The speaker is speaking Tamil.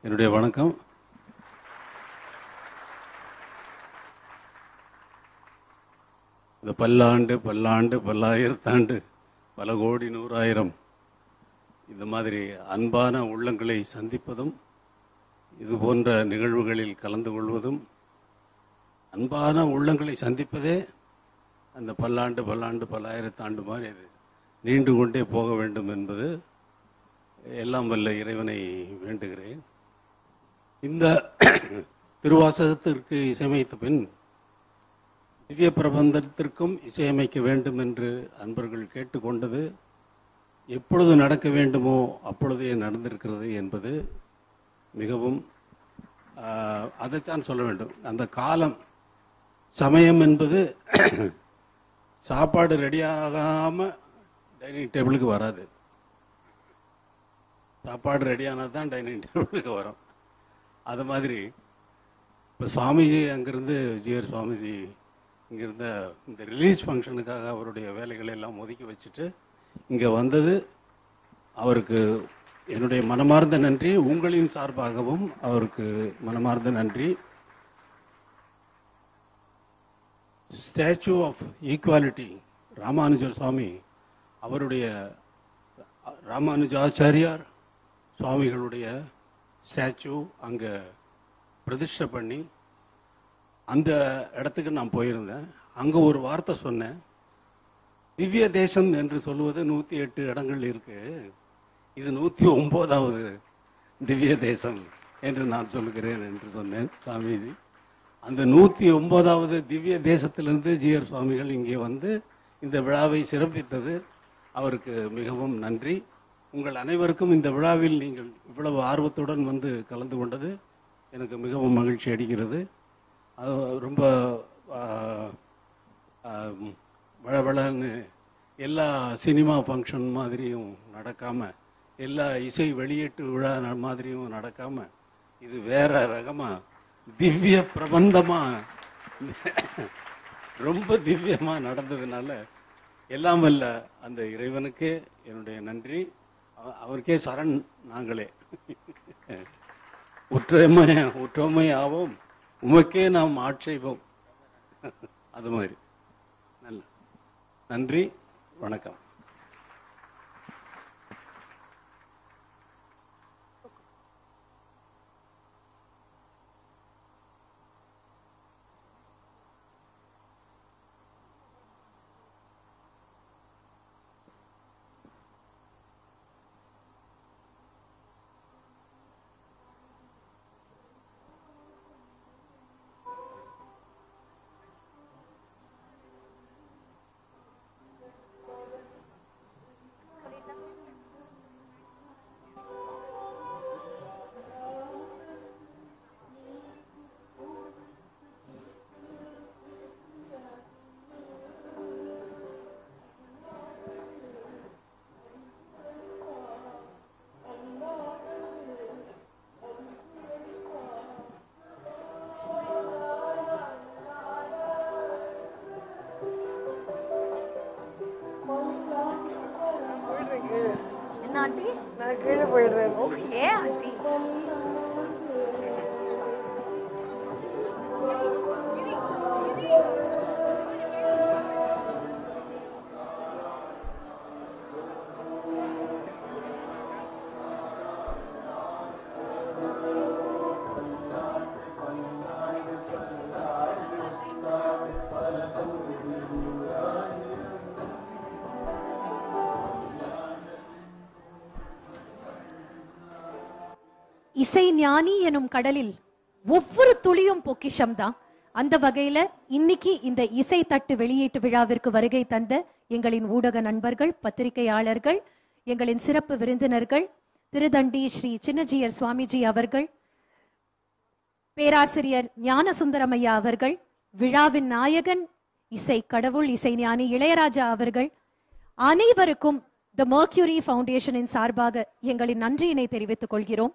என்னுடைய வணக்கம். இந்த பல்லாண்டு பல்லாண்டு பல்லாயிரத்தாண்டு பல கோடி நூறாயிரம் இந்த மாதிரி அன்பான உள்ளங்களை சந்திப்பதும் இது போன்ற நிகழ்வுகளில் கலந்து கொள்வதும், அன்பான உள்ளங்களை சந்திப்பதே அந்த பல்லாண்டு பல்லாண்டு பல்லாயிரத்தாண்டு மாதிரி அது நீண்டு கொண்டே போக வேண்டும் என்பது எல்லாம் வல்ல இறைவனை வேண்டுகிறேன். இந்த திருவாசகத்திற்கு இசையமைத்த பின் திவ்ய பிரபந்தத்திற்கும் இசையமைக்க வேண்டும் என்று அன்பர்கள் கேட்டுக்கொண்டது எப்பொழுது நடக்க வேண்டுமோ அப்பொழுதே நடந்திருக்கிறது என்பது மிகவும் அதைத்தான் சொல்ல வேண்டும். அந்த காலம் சமயம் என்பது சாப்பாடு ரெடியாகாமல் டைனிங் டேபிளுக்கு வராது. சாப்பாடு ரெடியானது தான் டைனிங் டேபிளுக்கு வரும். அது மாதிரி இப்போ சுவாமிஜி அங்கேருந்து ஜிஆர் சுவாமிஜி இங்கிருந்த இந்த ரிலீஸ் ஃபங்க்ஷனுக்காக அவருடைய வேலைகளை எல்லாம் ஒதுக்கி வச்சுட்டு இங்கே வந்தது அவருக்கு என்னுடைய மனமார்ந்த நன்றி. உங்களின் சார்பாகவும் அவருக்கு மனமார்ந்த நன்றி. ஸ்டாச்சு ஆஃப் ஈக்குவாலிட்டி ராமானுஜர் சுவாமி, அவருடைய ராமானுஜாச்சாரியார் சுவாமிகளுடைய ஸ்டாச்சு அங்கே பிரதிஷ்டை பண்ணி அந்த இடத்துக்கு நான் போயிருந்தேன். அங்கே ஒரு வார்த்தை சொன்னேன், திவ்ய தேசம் என்று சொல்லுவது 108 இடங்கள் இருக்கு, இது 109வது திவ்ய தேசம் என்று நான் சொல்லுகிறேன் என்று சொன்னேன். சாமிஜி அந்த 109வது திவ்ய தேசத்திலிருந்து ஜிஆர் சுவாமிகள் இங்கே வந்து இந்த விழாவை சிறப்பித்தது அவருக்கு மிகவும் நன்றி. உங்கள் அனைவருக்கும் இந்த விழாவில் நீங்கள் இவ்வளவு ஆர்வத்துடன் வந்து கலந்து கொண்டது எனக்கு மிகவும் மகிழ்ச்சி அளிக்கிறது. அது ரொம்ப வளவளன்னு எல்லா சினிமா ஃபங்க்ஷன் மாதிரியும் நடக்காமல், எல்லா இசை வெளியீட்டு விழா மாதிரியும் நடக்காமல், இது வேற ரகமாக திவ்ய பிரபந்தமாக ரொம்ப திவ்யமாக நடந்ததுனால எல்லாம் வல்ல அந்த இறைவனுக்கே என்னுடைய நன்றி. அவருக்கே சரண் நாங்களே. ஒற்றுமை ஆவோம், உமக்கே நாம் ஆட்சேபம். அது மாதிரி நல்ல நன்றி, வணக்கம். ஆண்டி நான் கீழே போயிடுறேன். Okay aunty. இசை ஞானி எனும் கடலில் ஒவ்வொரு துளியும் பொக்கிஷம் தான். அந்த வகையில இன்னைக்கு இந்த இசை தட்டு வெளியீட்டு விழாவிற்கு வருகை தந்த எங்களின் ஊடக நண்பர்கள், பத்திரிகையாளர்கள், எங்களின் சிறப்பு விருந்தினர்கள், திருதண்டி ஸ்ரீ சின்னஜியர் சுவாமிஜி அவர்கள், பேராசிரியர் ஞானசுந்தரமையா அவர்கள், விழாவின் நாயகன், இசை கடவுள், இசை ஞானி இளையராஜா அவர்கள், அனைவருக்கும் தி மர்க்யூரி ஃபவுண்டேஷனின் சார்பாக எங்களின் நன்றியினை தெரிவித்துக் கொள்கிறோம்.